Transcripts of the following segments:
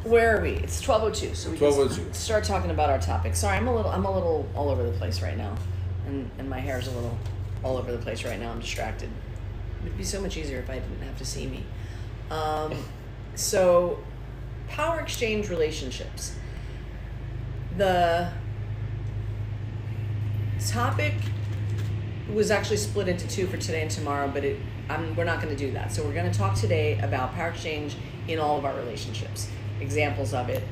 Where are we? It's 12:02, so we 12:02. can start talking about our topic. Sorry, I'm a little all over the place right now, and my hair's a little all over the place right now. I'm distracted. It'd be so much easier if I didn't have to see me. So, power exchange relationships. The topic was actually split into two for today and tomorrow, but we're not going to do that. So we're going to talk today about power exchange in all of our relationships. Examples of it.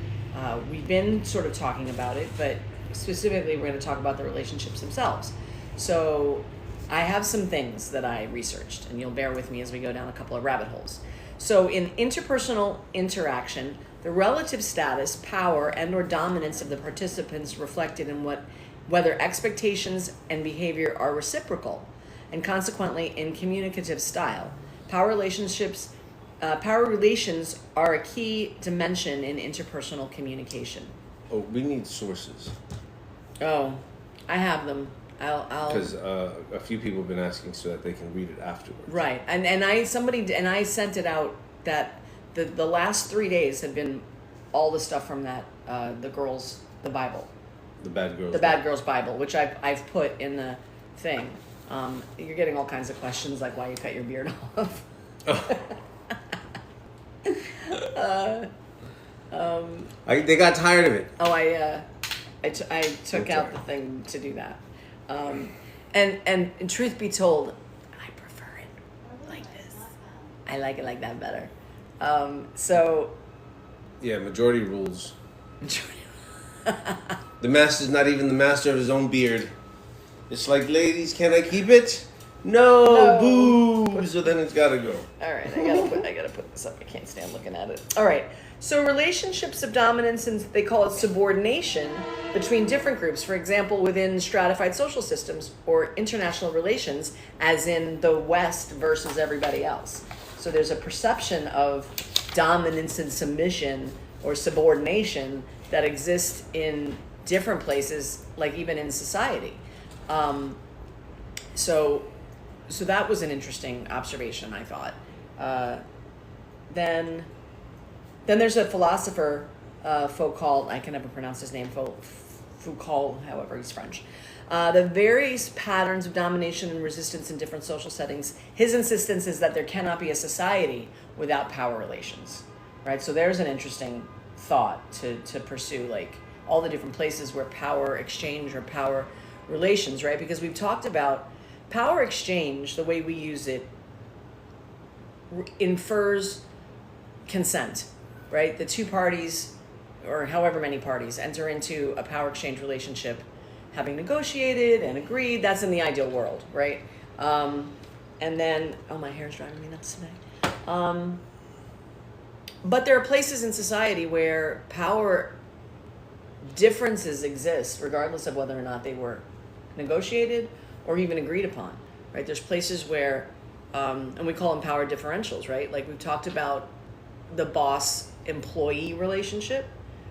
We've been sort of talking about it, but specifically we're going to talk about the relationships themselves. So I have some things that I researched, and you'll bear with me as we go down a couple of rabbit holes. So in interpersonal interaction, the relative status, power, and or dominance of the participants reflected in whether expectations and behavior are reciprocal, and consequently in communicative style. Power relations are a key dimension in interpersonal communication. Oh, we need sources. Oh, I have them. I'll because a few people have been asking so that they can read it afterwards. Right, and I sent it out that the last 3 days have been all the stuff from that the Bible. The Bad Girls Bible, which I've put in the thing. You're getting all kinds of questions like why you cut your beard off. They got tired of it. Oh, I took out the thing to do that. And truth be told, I prefer it like this. I like it like that better. So. Yeah, majority rules. The master's not even the master of his own beard. It's like, ladies, can I keep it? No. Boo. So then it's gotta go. All right, I gotta put this up. I can't stand looking at it. All right. So relationships of dominance, and they call it subordination between different groups. For example, within stratified social systems or international relations, as in the West versus everybody else. So there's a perception of dominance and submission or subordination that exists in different places, like even in society. So that was an interesting observation, I thought. Then there's a philosopher, Foucault. I can never pronounce his name. Foucault, however, he's French. The various patterns of domination and resistance in different social settings. His insistence is that there cannot be a society without power relations, right? So there's an interesting thought to pursue, like all the different places where power exchange or power relations, right? Because we've talked about power exchange, the way we use it infers consent, right? The two parties, or however many parties, enter into a power exchange relationship having negotiated and agreed. That's in the ideal world, right? And then, my hair's driving me nuts today. But there are places in society where power differences exist, regardless of whether or not they were negotiated or even agreed upon, right? There's places where, and we call them power differentials, right? Like we've talked about the boss-employee relationship,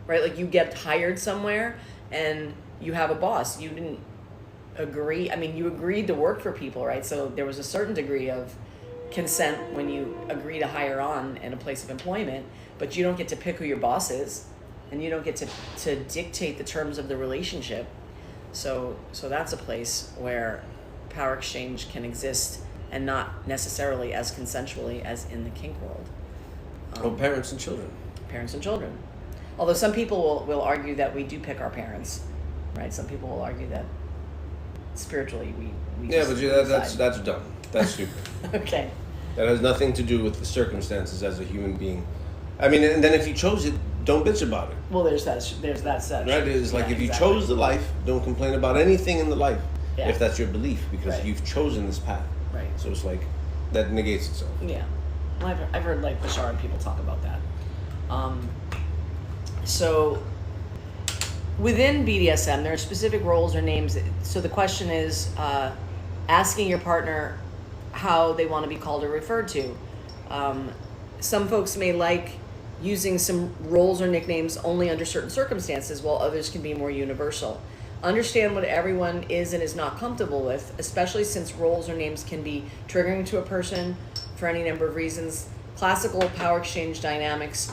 right? Like you get hired somewhere and you have a boss. You didn't agree. I mean, you agreed to work for people, right? So there was a certain degree of consent when you agree to hire on in a place of employment, but you don't get to pick who your boss is, and you don't get to dictate the terms of the relationship. So that's a place where power exchange can exist and not necessarily as consensually as in the kink world. Parents and children. Parents and children. Although some people will argue that we do pick our parents, right? Some people will argue that spiritually we yeah, but that's dumb. That's stupid. Okay. That has nothing to do with the circumstances as a human being. I mean, and then if you chose it, don't bitch about it. Well, there's that section. Right? It's like if you chose the life, don't complain about anything in the life, if that's your belief, because you've chosen this path. Right. So it's like, that negates itself. Yeah. Well, I've heard like Bashar and people talk about that. So within BDSM, there are specific roles or names. So the question is asking your partner how they want to be called or referred to. Some folks may like using some roles or nicknames only under certain circumstances, while others can be more universal. Understand what everyone is and is not comfortable with, especially since roles or names can be triggering to a person for any number of reasons. Classical power exchange dynamics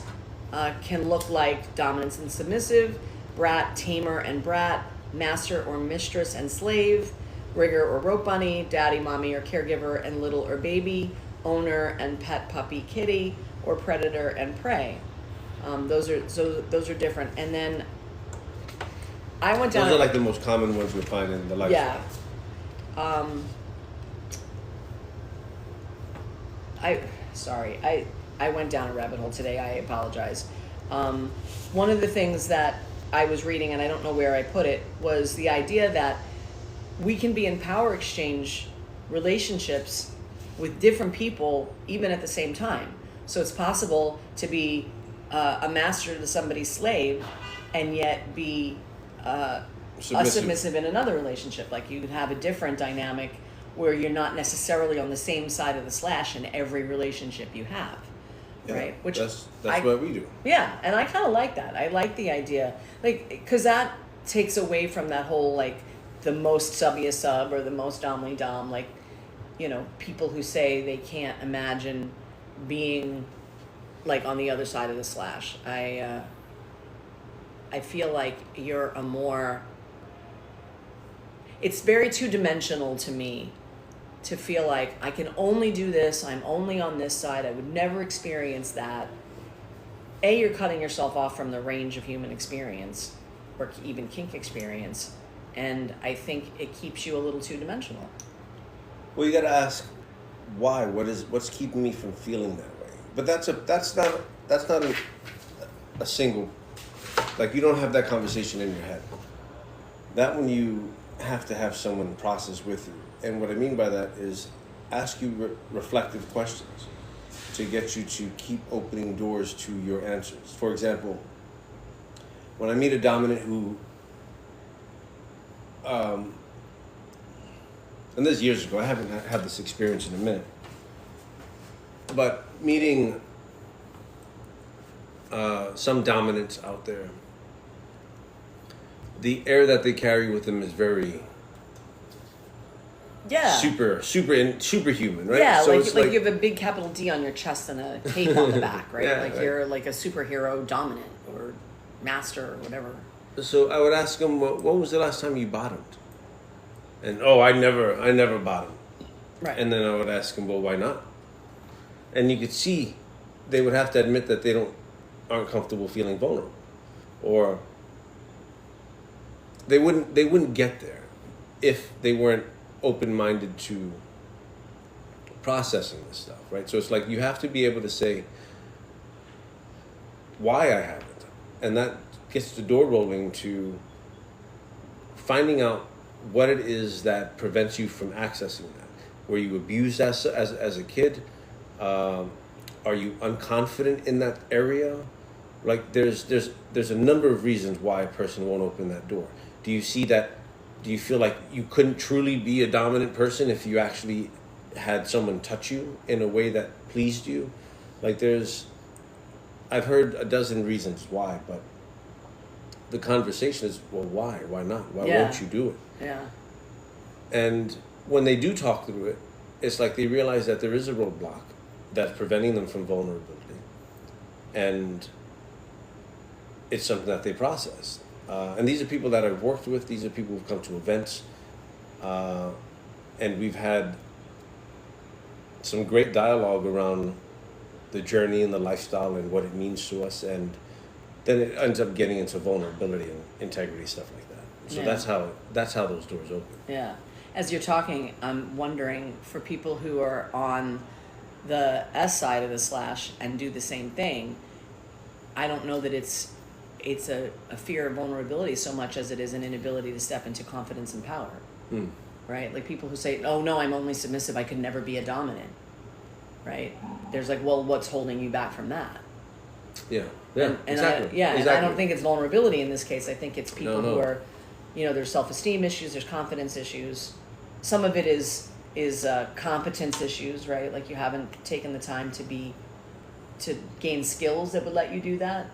can look like dominance and submissive, brat, tamer, and brat, master or mistress and slave, rigger or rope bunny, daddy, mommy, or caregiver and little or baby, owner and pet, puppy, kitty, or predator and prey. Those are different. And then I went down. Those are like the most common ones we find in the lifestyle. Yeah. I went down a rabbit hole today. I apologize. One of the things that I was reading, and I don't know where I put it, was the idea that we can be in power exchange relationships with different people even at the same time. So it's possible to be a master to somebody's slave and yet be a submissive in another relationship. Like you could have a different dynamic where you're not necessarily on the same side of the slash in every relationship you have. Yeah, right? Which that's what we do. Yeah, and I kind of like that. I like the idea, like, because that takes away from that whole like the most subby a sub or the most domly dom. Like, you know, people who say they can't imagine being like on the other side of the slash. I feel like you're a more. It's very two-dimensional to me. To feel like I can only do this, I'm only on this side, I would never experience that. A, you're cutting yourself off from the range of human experience, or even kink experience, and I think it keeps you a little two-dimensional. Well, you got to ask why. What's keeping me from feeling that way? But that's not a single. Like, you don't have that conversation in your head. That one you have to have someone process with you. And what I mean by that is ask you reflective questions to get you to keep opening doors to your answers. For example, when I meet a dominant who, and this is years ago, I haven't had this experience in a minute, but meeting some dominants out there, the air that they carry with them is very... Yeah. Superhuman, right? Yeah, so like you have a big capital D on your chest and a cape on the back, right? Yeah, like right. You're like a superhero dominant or master or whatever. So I would ask them, well, when was the last time you bottomed? And I never bottomed. Right. And then I would ask them, well, why not? And you could see they would have to admit that they aren't comfortable feeling vulnerable, or they wouldn't get there if they weren't open-minded to processing this stuff, right? So it's like you have to be able to say why I haven't, and that gets the door rolling to finding out what it is that prevents you from accessing that. Were you abused as a kid? Are you unconfident in that area? Like there's a number of reasons why a person won't open that door. Do you see that? Do you feel like you couldn't truly be a dominant person if you actually had someone touch you in a way that pleased you? Like I've heard a dozen reasons why, but the conversation is, well, why? Why not? Why won't you do it? Yeah. And when they do talk through it, it's like they realize that there is a roadblock that's preventing them from vulnerability. And it's something that they process. And these are people that I've worked with. These are people who've come to events. And we've had some great dialogue around the journey and the lifestyle and what it means to us. And then it ends up getting into vulnerability and integrity, stuff like that. So that's how those doors open. Yeah. As you're talking, I'm wondering, for people who are on the S side of the slash and do the same thing, I don't know that it's a fear of vulnerability so much as it is an inability to step into confidence and power. Right? Like people who say, oh no, I'm only submissive, I could never be a dominant. Right? There's like, well, what's holding you back from that? Yeah. And exactly. And I don't think it's vulnerability in this case. I think it's people No. who are, there's self-esteem issues, there's confidence issues. Some of it is competence issues, right? Like you haven't taken the time to gain skills that would let you do that.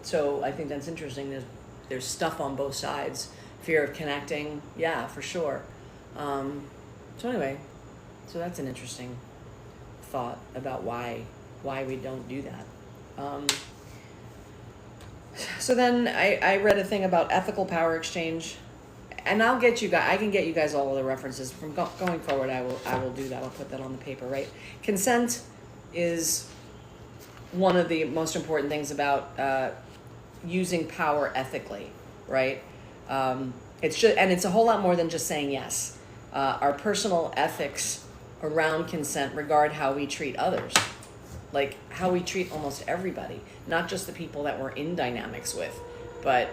So I think that's interesting. There's stuff on both sides. Fear of connecting, yeah, for sure. So anyway, so that's an interesting thought about why we don't do that. So then I read a thing about ethical power exchange, and I'll get you guys. I can get you guys all of the references from going forward. I will do that. I'll put that on the paper. Right. Consent is one of the most important things about using power ethically. Right. It's a whole lot more than just saying yes. Our personal ethics around consent regard how we treat others, like how we treat almost everybody, not just the people that we're in dynamics with, but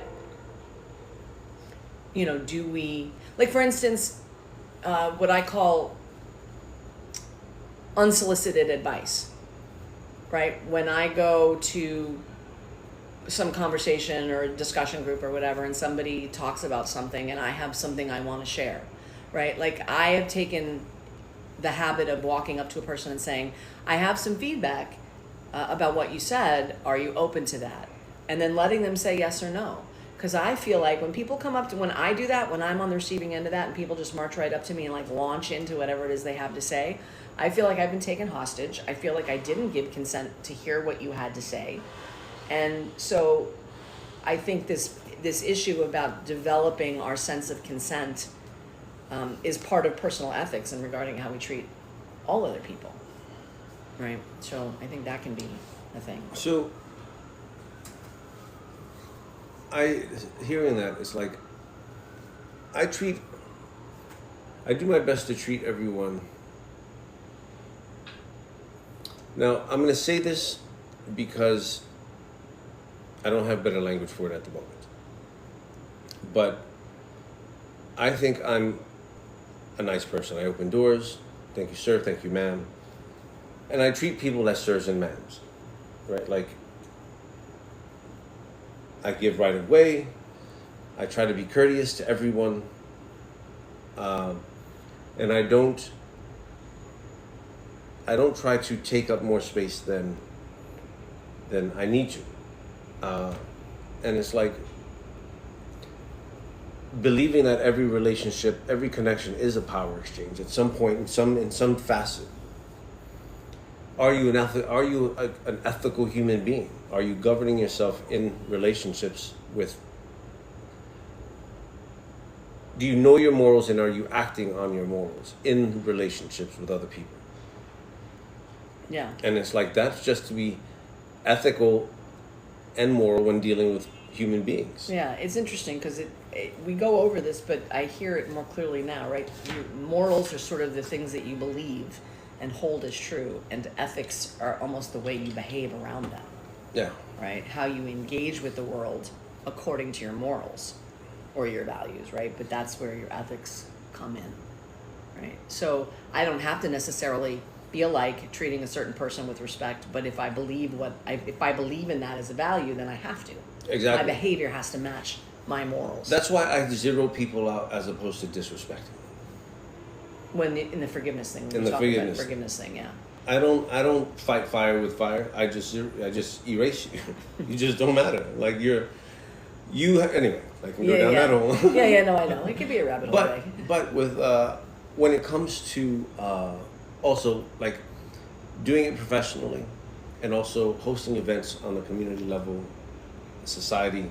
do we, like, for instance, what I call unsolicited advice, right? When I go to some conversation or a discussion group or whatever, and somebody talks about something and I have something I want to share, right? Like, I have taken the habit of walking up to a person and saying, I have some feedback about what you said. Are you open to that? And then letting them say yes or no. Because I feel like when people come up to, when I do that, when I'm on the receiving end of that and people just march right up to me and like launch into whatever it is they have to say, I feel like I've been taken hostage. I feel like I didn't give consent to hear what you had to say. And so I think this issue about developing our sense of consent is part of personal ethics and regarding how we treat all other people, right? So I think that can be a thing. So hearing that, it's like I do my best to treat everyone. Now, I'm going to say this because I don't have better language for it at the moment. But I think I'm a nice person. I open doors. Thank you, sir. Thank you, ma'am. And I treat people as sirs and ma'ams, right? Like, I give right of way. I try to be courteous to everyone. And I don't try to take up more space than I need to. And it's like believing that every relationship, every connection is a power exchange at some point, in some facet. Are you an ethical human being? Are you governing yourself in relationships with? Do you know your morals, and are you acting on your morals in relationships with other people? Yeah. And it's like, that's just to be ethical and moral when dealing with human beings. Yeah, it's interesting because we go over this, but I hear it more clearly now, right? Your morals are sort of the things that you believe and hold as true, and ethics are almost the way you behave around them. Yeah. Right? How you engage with the world according to your morals or your values, right? But that's where your ethics come in, right? So I don't have to necessarily feel like treating a certain person with respect, but if I believe in that as a value, then I have to. Exactly. My behavior has to match my morals. That's why I zero people out as opposed to disrespecting. In the forgiveness thing. In the forgiveness thing, yeah. I don't fight fire with fire. I just erase you. You just don't matter. Like anyway. Like we go down that hole. yeah. No, I know. It could be a rabbit hole. But with when it comes to also like doing it professionally, and also hosting events on the community level, society,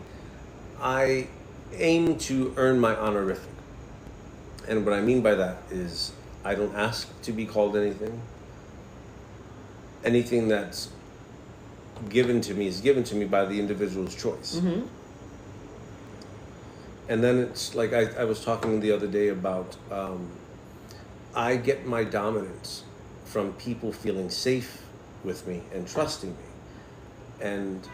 I aim to earn my honorific. And what I mean by that is I don't ask to be called anything. Anything that's given to me is given to me by the individual's choice. Mm-hmm. And then it's like I was talking the other day about I get my dominance from people feeling safe with me and trusting me. And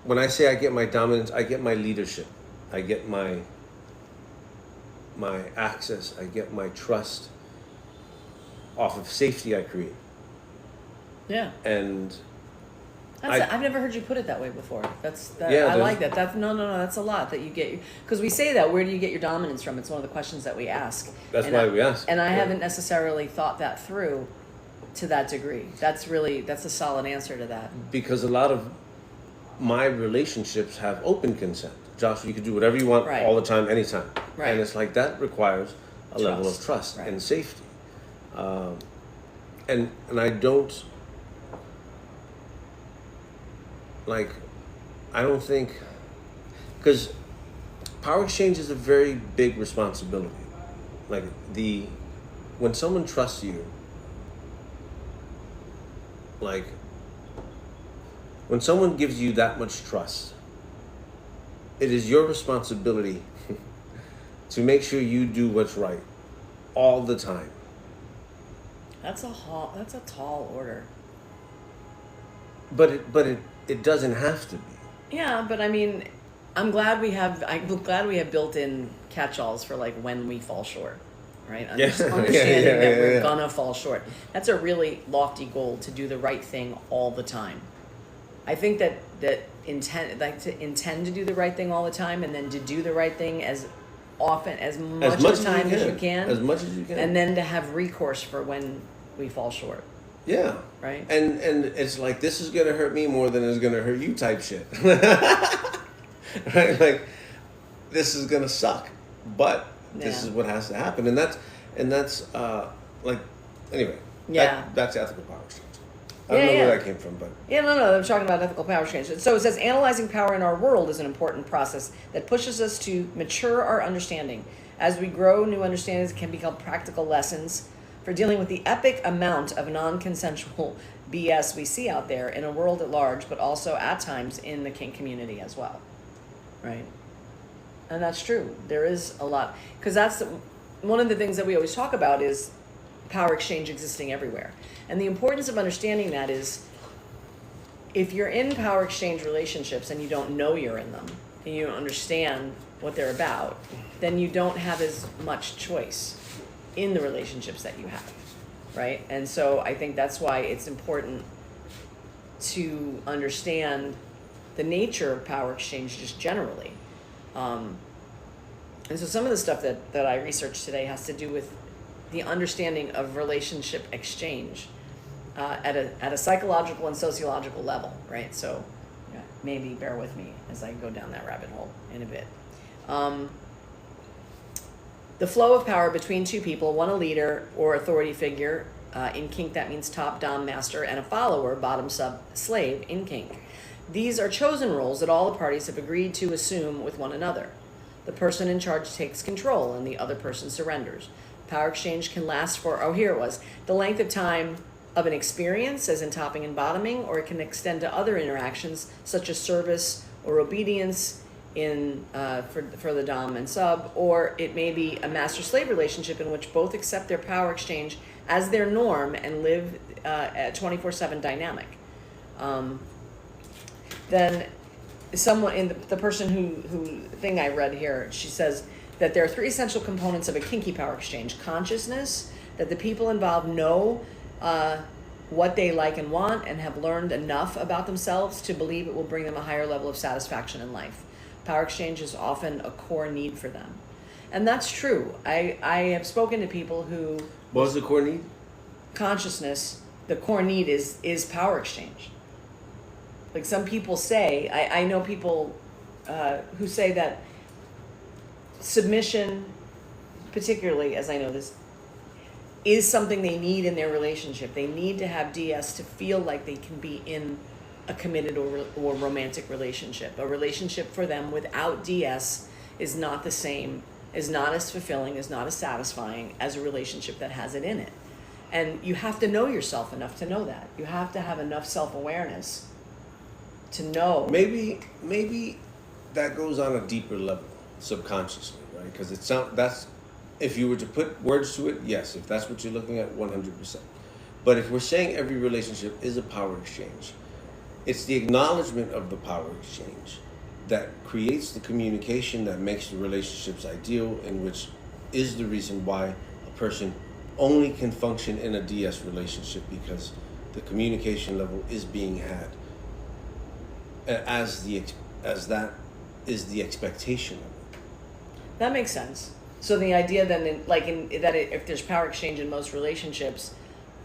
when I say I get my dominance, I get my leadership. I get my access. I get my trust off of safety I create. Yeah. And I've never heard you put it that way before. Yeah, I like that. No. That's a lot that you get, because we say that. Where do you get your dominance from? It's one of the questions that we ask. That's why we ask. And I haven't necessarily thought that through to that degree. That's a solid answer to that. Because a lot of my relationships have open consent. Josh, you can do whatever you want all the time, anytime. Right. And it's like that requires a level of trust and safety. And I don't, like, I don't think, because power exchange is a very big responsibility. Like when someone trusts you, like when someone gives you that much trust, it is your responsibility to make sure you do what's right all the time. That's a tall order. But it doesn't have to be. Yeah, but I mean, I'm glad we have built-in catch-alls for like when we fall short, right? Understanding that we're gonna fall short. That's a really lofty goal, to do the right thing all the time. I think that intend to do the right thing all the time, and then to do the right thing as much as you can, and then to have recourse for when we fall short. Yeah. Right. And it's like, this is gonna hurt me more than it's gonna hurt you type shit. Right? Like, this is gonna suck, but this is what has to happen, and that's like, anyway. Yeah. That's ethical power exchange. I don't know where that came from, but no. I'm talking about ethical power exchange. So it says, analyzing power in our world is an important process that pushes us to mature our understanding. As we grow, new understandings can become practical lessons for dealing with the epic amount of non-consensual BS we see out there in a world at large, but also at times in the kink community as well, right? And that's true. There is a lot, because that's one of the things that we always talk about is power exchange existing everywhere. And the importance of understanding that is, if you're in power exchange relationships and you don't know you're in them, and you don't understand what they're about, then you don't have as much choice in the relationships that you have, right? And so I think that's why it's important to understand the nature of power exchange just generally. And so some of the stuff that I researched today has to do with the understanding of relationship exchange at a psychological and sociological level, right? So maybe bear with me as I go down that rabbit hole in a bit. The flow of power between two people, one a leader or authority figure. In kink, that means top, dom, master, and a follower, bottom, sub, slave in kink. These are chosen roles that all the parties have agreed to assume with one another. The person in charge takes control and the other person surrenders. Power exchange can last for, the length of time of an experience, as in topping and bottoming, or it can extend to other interactions such as service or obedience for the dom and sub, or it may be a master-slave relationship in which both accept their power exchange as their norm and live a 24/7 dynamic. Then someone in the person who thing I read here, she says that there are 3 essential components of a kinky power exchange: consciousness, that the people involved know what they like and want and have learned enough about themselves to believe it will bring them a higher level of satisfaction in life. Power exchange is often a core need for them. And that's true. I have spoken to people who... What was the core need? Consciousness. The core need is power exchange. Like some people say, I know people who say that submission, particularly, as I know this, is something they need in their relationship. They need to have DS to feel like they can be in a committed or romantic relationship. A relationship for them without DS is not the same, is not as fulfilling, is not as satisfying as a relationship that has it in it. And you have to know yourself enough to know that. You have to have enough self-awareness to know. Maybe that goes on a deeper level, subconsciously, right? Because that's, if you were to put words to it, yes, if that's what you're looking at, 100%. But if we're saying every relationship is a power exchange, it's the acknowledgement of the power exchange that creates the communication that makes the relationships ideal, and which is the reason why a person only can function in a DS relationship, because the communication level is being had as that is the expectation of it. That makes sense. So the idea then, if there's power exchange in most relationships,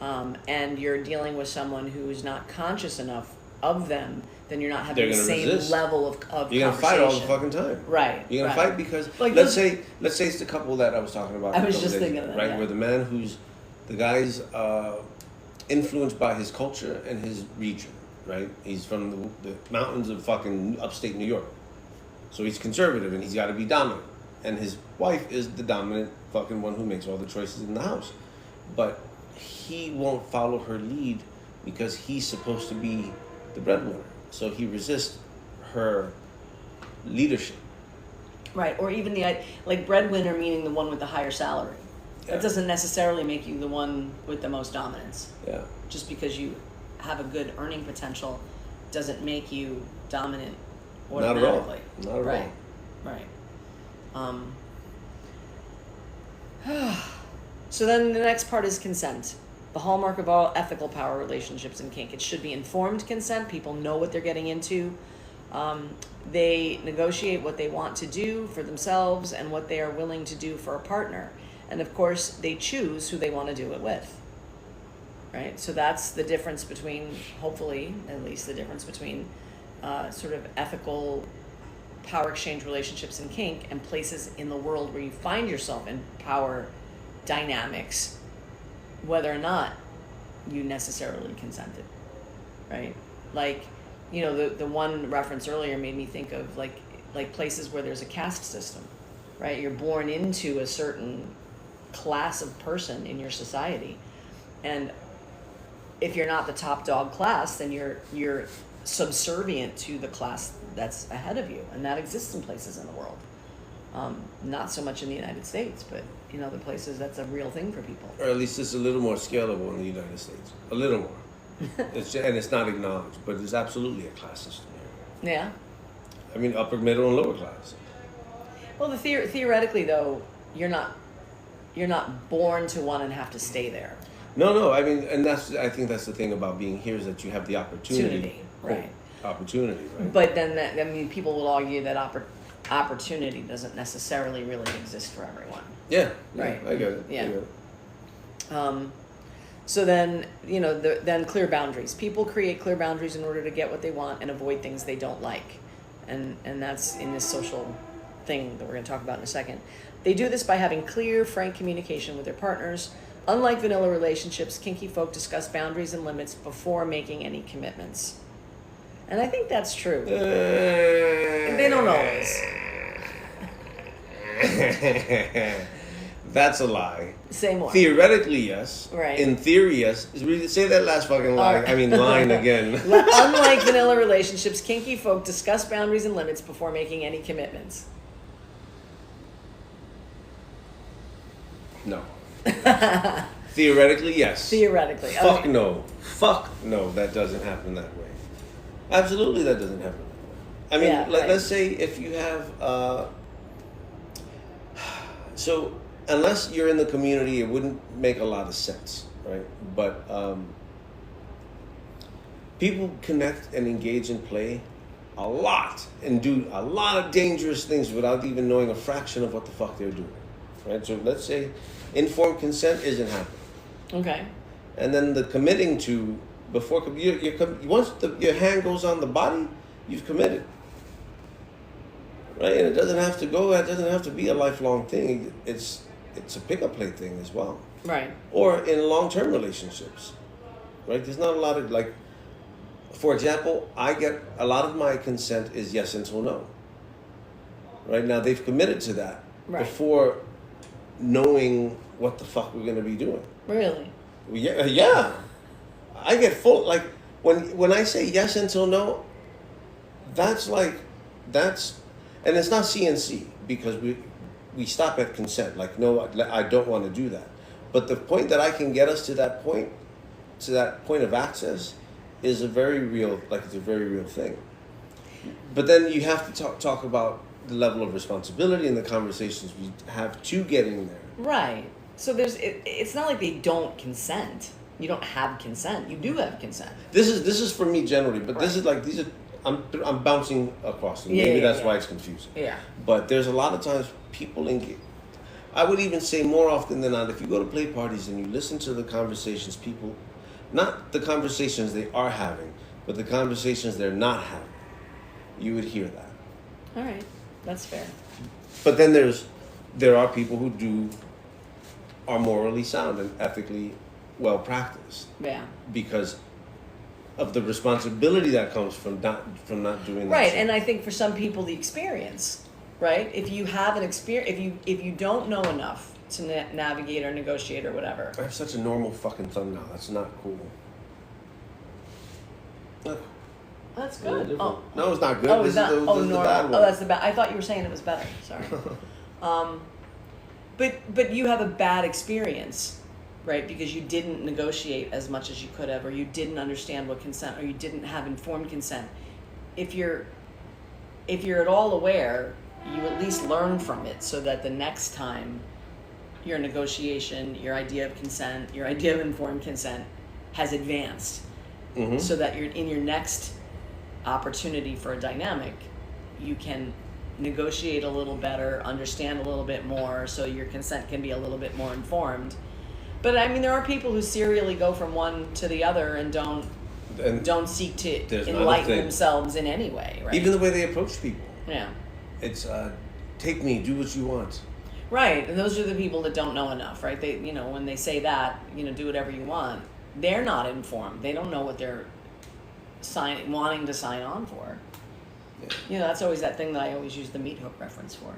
and you're dealing with someone who's not conscious enough of them, then you're not having the same level of you're gonna fight all the fucking time. Right. You're gonna fight because let's say it's the couple that I was talking about. I was just thinking of that, right, yeah. where the guy's influenced by his culture and his region, right? He's from the mountains of fucking upstate New York. So he's conservative and he's got to be dominant. And his wife is the dominant fucking one who makes all the choices in the house. But he won't follow her lead because he's supposed to be the breadwinner. So he resists her leadership. Right, or even like breadwinner meaning the one with the higher salary. Yeah. That doesn't necessarily make you the one with the most dominance. Yeah. Just because you have a good earning potential doesn't make you dominant automatically. Not at all. Right. So then the next part is consent. The hallmark of all ethical power relationships in kink. It should be informed consent. People know what they're getting into. They negotiate what they want to do for themselves and what they are willing to do for a partner. And of course, they choose who they want to do it with. Right? So that's the difference between, hopefully, at least the difference between sort of ethical power exchange relationships in kink and places in the world where you find yourself in power dynamics, whether or not you necessarily consented. Right? Like, you know, the one reference earlier made me think of like places where there's a caste system, right? You're born into a certain class of person in your society, and if you're not the top dog class, then you're subservient to the class that's ahead of you, and that exists in places in the world. Not so much in the United States, but in other places that's a real thing for people. Or at least it's a little more scalable in the United States. A little more. It's not acknowledged, but it's absolutely a class system here. Yeah. I mean, upper, middle, and lower class. Well, theoretically, though, you're not born to one and have to stay there. No. I mean, and I think that's the thing about being here is that you have the opportunity. Right. Opportunity, right? But then, people will argue that opportunity doesn't necessarily really exist for everyone. Yeah. Right. I get it. Yeah. I get it. So then, then clear boundaries. People create clear boundaries in order to get what they want and avoid things they don't like. And that's in this social thing that we're going to talk about in a second. They do this by having clear, frank communication with their partners. Unlike vanilla relationships, kinky folk discuss boundaries and limits before making any commitments. And I think that's true. They don't always. That's a lie. Say more. Theoretically, yes. Right. In theory, yes. Say that last fucking line. I mean, line again. Unlike vanilla relationships, kinky folk discuss boundaries and limits before making any commitments. No. Theoretically, yes. Theoretically. Fuck okay. no. Fuck no, that doesn't happen that way. Absolutely, that doesn't happen that way. I mean, let's say if you have... so... Unless you're in the community, it wouldn't make a lot of sense, right? But people connect and engage and play a lot and do a lot of dangerous things without even knowing a fraction of what the fuck they're doing, right? So let's say informed consent isn't happening. Okay. And then the committing to before once your hand goes on the body, you've committed. Right? And it doesn't have to be a lifelong thing. It's a pick-up play thing as well. Right. Or in long-term relationships, right? There's not a lot of, for example, I get a lot of my consent is yes until no. Right now, they've committed to that before knowing what the fuck we're going to be doing. Really? Yeah. I get full, when I say yes until no, and it's not CNC because we stop at consent. No, I don't want to do that. But the point that I can get us to that point of access, is a very real, it's a very real thing. But then you have to talk about the level of responsibility and the conversations we have to getting there. Right. So it's not like they don't consent. You don't have consent. You do have consent. This is for me generally, but this is these are. I'm bouncing across them. Maybe that's why it's confusing. Yeah. But there's a lot of times people engage. I would even say more often than not, if you go to play parties and you listen to the conversations people, not the conversations they are having, but the conversations they're not having, you would hear that. All right, that's fair. But then there are people who are morally sound and ethically well practiced. Yeah. Because of the responsibility that comes from not doing that. Right, shit. and I think for some people the experience, right? If you have an experience, if you don't know enough to navigate or negotiate or whatever. I have such a normal fucking thumb now. That's not cool. That's good. Oh. No, it's not good. Oh, this not, is the normal. bad one. Oh, that's the bad. I thought you were saying it was better. Sorry. But you have a bad experience, right? Because you didn't negotiate as much as you could have, or you didn't understand what consent, or you didn't have informed consent. If you're at all aware, you at least learn from it, so that the next time your negotiation, your idea of consent, your idea of informed consent has advanced, so that you're in your next opportunity for a dynamic, you can negotiate a little better, understand a little bit more, so your consent can be a little bit more informed. But I mean, there are people who serially go from one to the other and don't seek to enlighten themselves in any way, right? Even the way they approach people. Yeah. It's take me, do what you want. Right, and those are the people that don't know enough, right? They, when they say that, do whatever you want, they're not informed. They don't know what they're wanting to sign on for. Yeah. That's always that thing that I always use the meat hook reference for.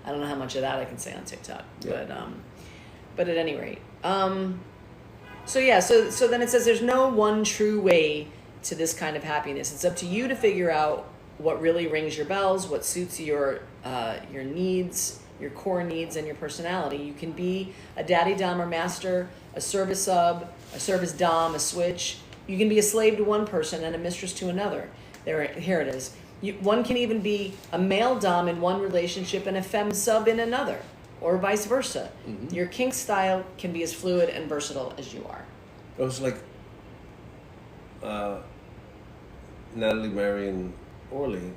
I don't know how much of that I can say on TikTok, but at any rate, so then it says there's no one true way to this kind of happiness. It's up to you to figure out what really rings your bells, what suits your needs, your core needs, and your personality. You can be a daddy dom or master, a service sub, a service dom, a switch. You can be a slave to one person and a mistress to another. Here it is. One can even be a male dom in one relationship and a femme sub in another, or vice versa. Mm-hmm. Your kink style can be as fluid and versatile as you are. It was like Natalie, Mary, and Orly,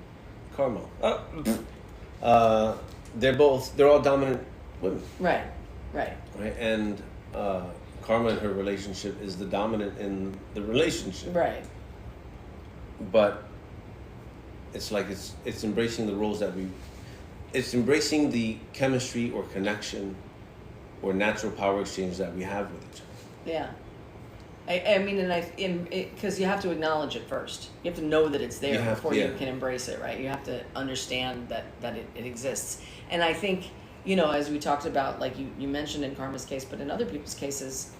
Carmel. They're all dominant women. Right. And Karma in her relationship is the dominant in the relationship. Right. But it's like it's embracing the roles it's embracing the chemistry or connection or natural power exchange that we have with each other. Yeah. I mean, because you have to acknowledge it first. You have to know that it's there before you can embrace it, right? You have to understand that it exists. And I think, as we talked about, like you mentioned in Karma's case, but in other people's cases,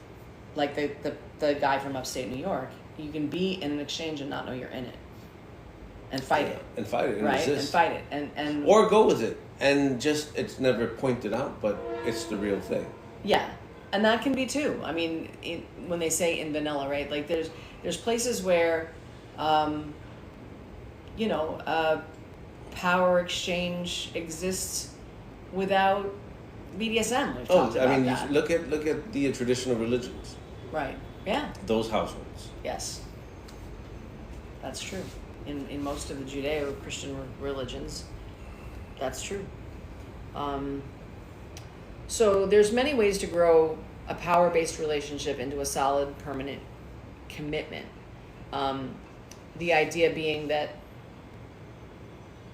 like the guy from upstate New York, you can be in an exchange and not know you're in it. And fight it. And fight it. And right? resist. And fight it. And or go with it. And just, it's never pointed out, but it's the real thing. Yeah. And that can be too. I mean, when they say in vanilla, right? Like there's places where, power exchange exists without BDSM. We've talked about that. Look at the traditional religions. Right. Yeah. Those households. Yes. That's true. In most of the Judeo-Christian religions, that's true. So there's many ways to grow a power-based relationship into a solid, permanent commitment. The idea being that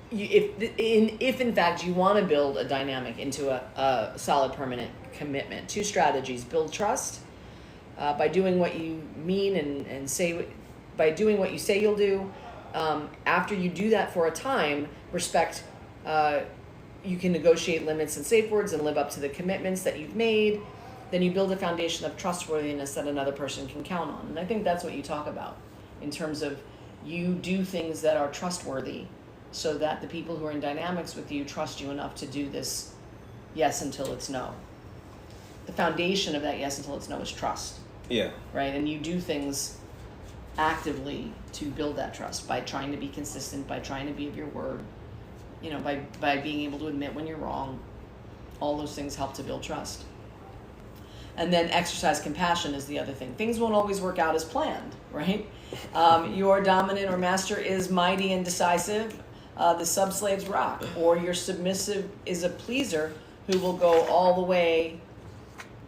if in fact you want to build a dynamic into a solid, permanent commitment, two strategies: build trust by doing what you mean and say, by doing what you say you'll do. After you do that for a time, respect. You can negotiate limits and safe words and live up to the commitments that you've made. Then you build a foundation of trustworthiness that another person can count on. And I think that's what you talk about in terms of you do things that are trustworthy so that the people who are in dynamics with you trust you enough to do this yes until it's no. The foundation of that yes until it's no is trust. Yeah. Right? And you do things actively to build that trust by trying to be consistent, by trying to be of your word. By being able to admit when you're wrong. All those things help to build trust. And then exercise compassion is the other thing. Things won't always work out as planned, right? Your dominant or master is mighty and decisive. The sub-slaves rock. Or your submissive is a pleaser who will go all the way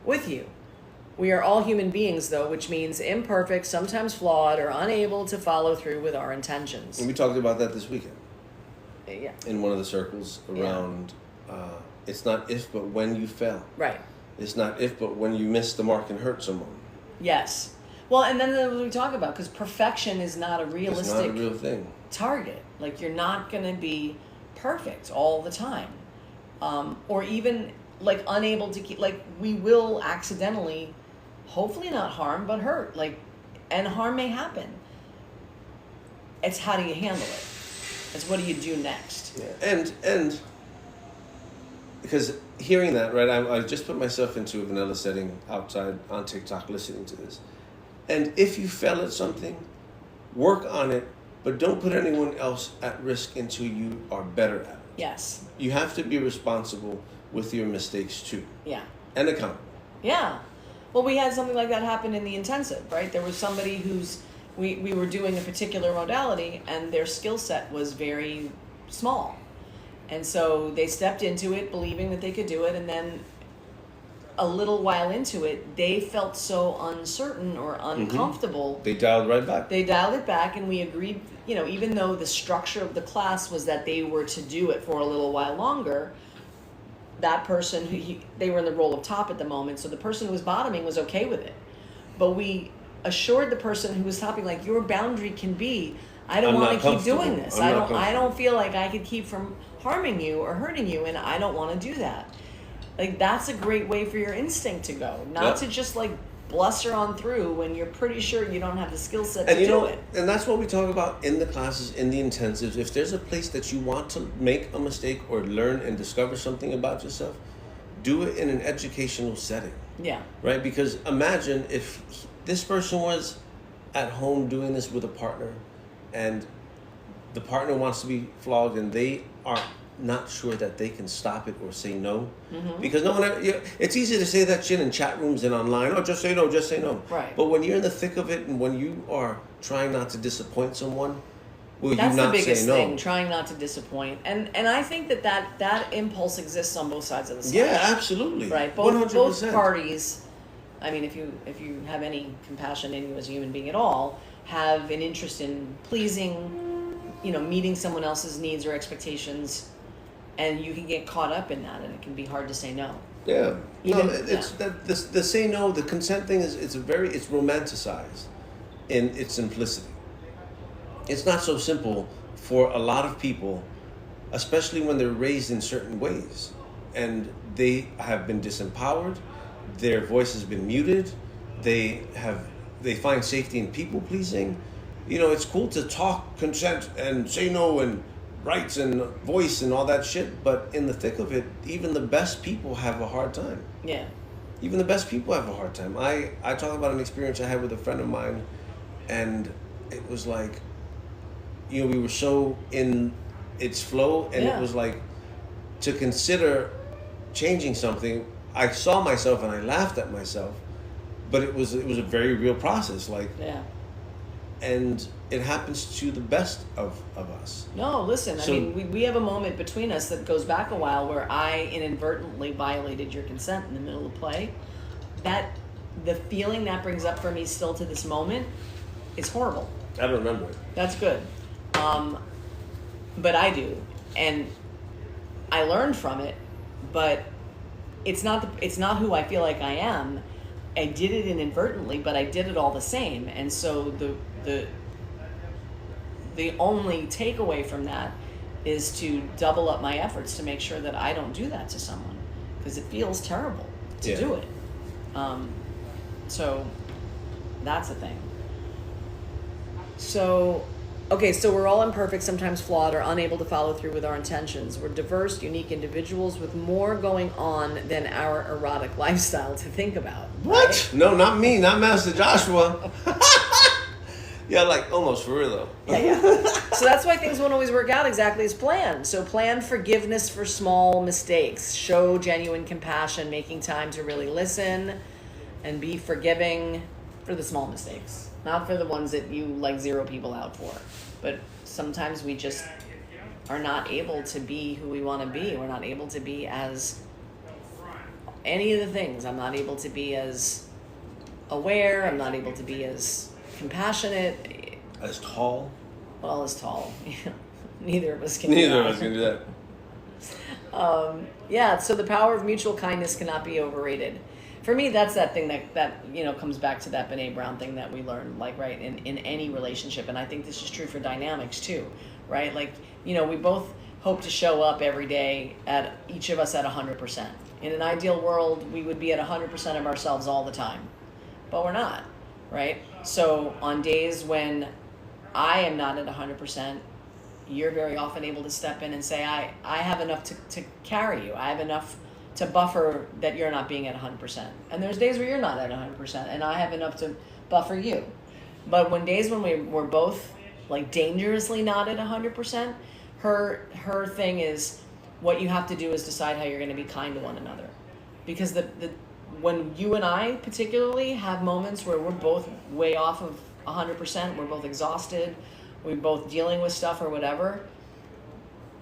with you. We are all human beings, though, which means imperfect, sometimes flawed, or unable to follow through with our intentions. And we talked about that this weekend. Yeah. In one of the circles around, it's not if, but when you fail. Right. It's not if, but when you miss the mark and hurt someone. Yes. Well, and then what we talk about, because perfection is not a realistic It's not a real thing. target. Like, you're not going to be perfect all the time. Or even, like, unable to keep, like, we will accidentally, hopefully not harm, but hurt. Like, and harm may happen. It's how do you handle it? It's what do you do next? Yeah. And because hearing that, right, I just put myself into a vanilla setting outside on TikTok listening to this. And if you fail at something, work on it, but don't put anyone else at risk until you are better at it. Yes. You have to be responsible with your mistakes too. Yeah. And accountable. Yeah. Well, we had something like that happen in the intensive, right? There was somebody who's, we were doing a particular modality and their skill set was very small. And so they stepped into it believing that they could do it, and then a little while into it, they felt so uncertain or uncomfortable. They dialed right back. They dialed it back, and we agreed, you know, even though the structure of the class was that they were to do it for a little while longer, that person, they were in the role of top at the moment, so the person who was bottoming was okay with it. But we assured the person who was topping, like, your boundary can be, I don't want to keep doing this. I don't feel like I could keep from harming you or hurting you, and I don't want to do that. Like, that's a great way for your instinct to go, not to just like bluster on through when you're pretty sure you don't have the skill set to do it. And that's what we talk about in the classes, in the intensives. If there's a place that you want to make a mistake or learn and discover something about yourself, do it in an educational setting. Yeah. Right? Because imagine if this person was at home doing this with a partner, and the partner wants to be flogged, and they are not sure that they can stop it or say no. Because no one, it's easy to say that shit in chat rooms and online. Oh, just say no, just say no. Right. But when you're in the thick of it, and when you are trying not to disappoint someone, will That's you not the biggest say no? thing, trying not to disappoint. And I think that impulse exists on both sides of the side. Yeah, absolutely. Right. Both parties, I mean, if you have any compassion in you as a human being at all, have an interest in pleasing, you know, meeting someone else's needs or expectations, and you can get caught up in that, and it can be hard to say no. Yeah. The say no, the consent thing is it's romanticized in its simplicity. It's not so simple for a lot of people, especially when they're raised in certain ways, and they have been disempowered, their voice has been muted, they find safety in people pleasing. You know, it's cool to talk consent and say no and rights and voice and all that shit, but in the thick of it, even the best people have a hard time. Yeah. Even the best people have a hard time. I talk about an experience I had with a friend of mine, and it was like, you know, we were so in its flow, and it was like, to consider changing something, I saw myself and I laughed at myself, but it was a very real process, like, and it happens to the best of us. No, listen, I mean, we have a moment between us that goes back a while where I inadvertently violated your consent in the middle of play. That, the feeling that brings up for me still to this moment is horrible. I don't remember it. That's good. But I do. And I learned from it, but it's not who I feel like I am. I did it inadvertently, but I did it all the same. And so the only takeaway from that is to double up my efforts to make sure that I don't do that to someone, because it feels terrible to do it. So that's a thing. So, okay, so we're all imperfect, sometimes flawed, or unable to follow through with our intentions. We're diverse, unique individuals with more going on than our erotic lifestyle to think about. What? Right? No, not me, not Master Joshua. Yeah, like, almost for real, though. Yeah. So that's why things won't always work out exactly as planned. So plan forgiveness for small mistakes. Show genuine compassion, making time to really listen, and be forgiving for the small mistakes. Not for the ones that you, like, zero people out for. But sometimes we just are not able to be who we want to be. We're not able to be as any of the things. I'm not able to be as aware. I'm not able to be as compassionate. As tall? Well, as tall. Neither of us can Neither of us can do that. Yeah, so the power of mutual kindness cannot be overrated. for me, that's that thing that comes back to that Brene Brown thing that we learned, like, right, in any relationship. And I think this is true for dynamics too, right? Like, we both hope to show up every day at each of us at 100%. In an ideal world, we would be at 100% of ourselves all the time, but we're not, right? So on days when I am not at 100%, you're very often able to step in and say, I have enough to carry you. I have enough to buffer that you're not being at 100%. And there's days where you're not at 100%, and I have enough to buffer you. But when days when we're both like dangerously not at 100%, her thing is, what you have to do is decide how you're going to be kind to one another. Because when you and I particularly have moments where we're both way off of 100%, we're both exhausted, we're both dealing with stuff or whatever,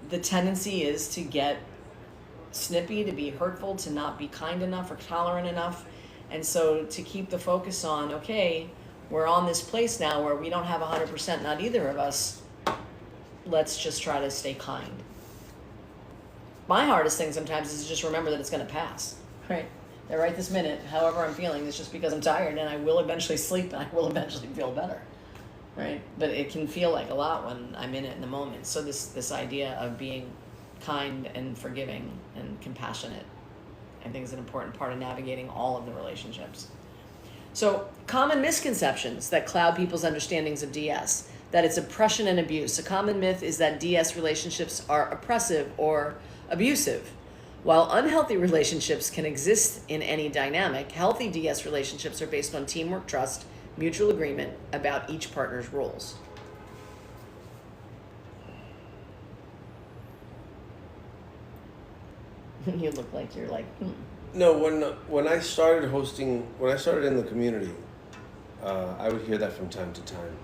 the tendency is to get snippy, to be hurtful, to not be kind enough or tolerant enough. And so to keep the focus on, okay, we're on this place now where we don't have 100%, not either of us, let's just try to stay kind. My hardest thing sometimes is to just remember that it's going to pass, right? That right this minute, however I'm feeling, it's just because I'm tired, and I will eventually sleep and I will eventually feel better, right? But it can feel like a lot when I'm in it in the moment. So this idea of being kind and forgiving and compassionate, I think, is an important part of navigating all of the relationships. So common misconceptions that cloud people's understandings of DS, that it's oppression and abuse. A common myth is that DS relationships are oppressive or abusive. While unhealthy relationships can exist in any dynamic, healthy DS relationships are based on teamwork, trust, mutual agreement about each partner's roles. You look like you're like, No, when I started in the community, I would hear that from time to time.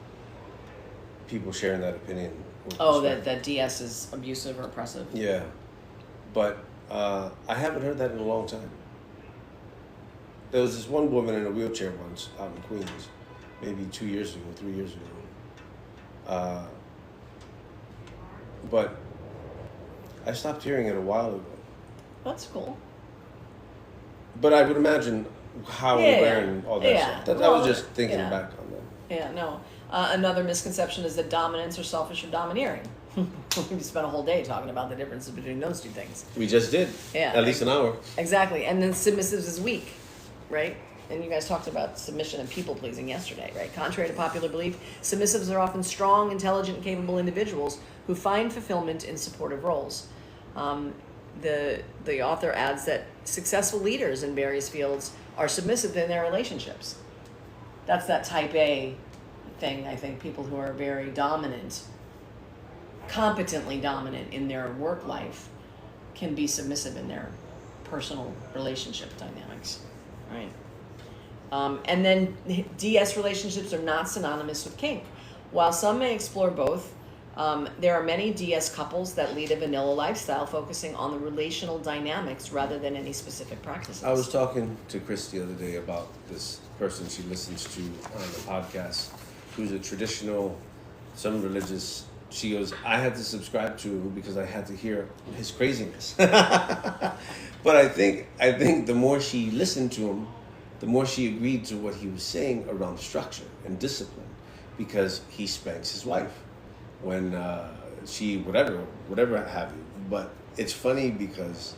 People sharing that opinion. Oh, that DS is abusive or oppressive? Yeah. But I haven't heard that in a long time. There was this one woman in a wheelchair once out in Queens, maybe 3 years ago. But I stopped hearing it a while ago. That's cool. But I would imagine how wearing all that stuff. I was just thinking back on that. Yeah, no. Another misconception is that dominance or selfish or domineering. We spent a whole day talking about the differences between those two things. We just did. Yeah. At least an hour. Exactly. And then submissives is weak, right? And you guys talked about submission and people-pleasing yesterday, right? Contrary to popular belief, submissives are often strong, intelligent, and capable individuals who find fulfillment in supportive roles. The author adds that successful leaders in various fields are submissive in their relationships. That's that type A thing, I think. People who are very dominant, competently dominant in their work life, can be submissive in their personal relationship dynamics, right? And then DS relationships are not synonymous with kink. While some may explore both, there are many DS couples that lead a vanilla lifestyle focusing on the relational dynamics rather than any specific practices. I was talking to Chris the other day about this person she listens to on the podcast who's a traditional, some religious. She goes, I had to subscribe to him because I had to hear his craziness. But I think the more she listened to him, the more she agreed to what he was saying around structure and discipline, because he spanks his wife when she whatever have you. But it's funny because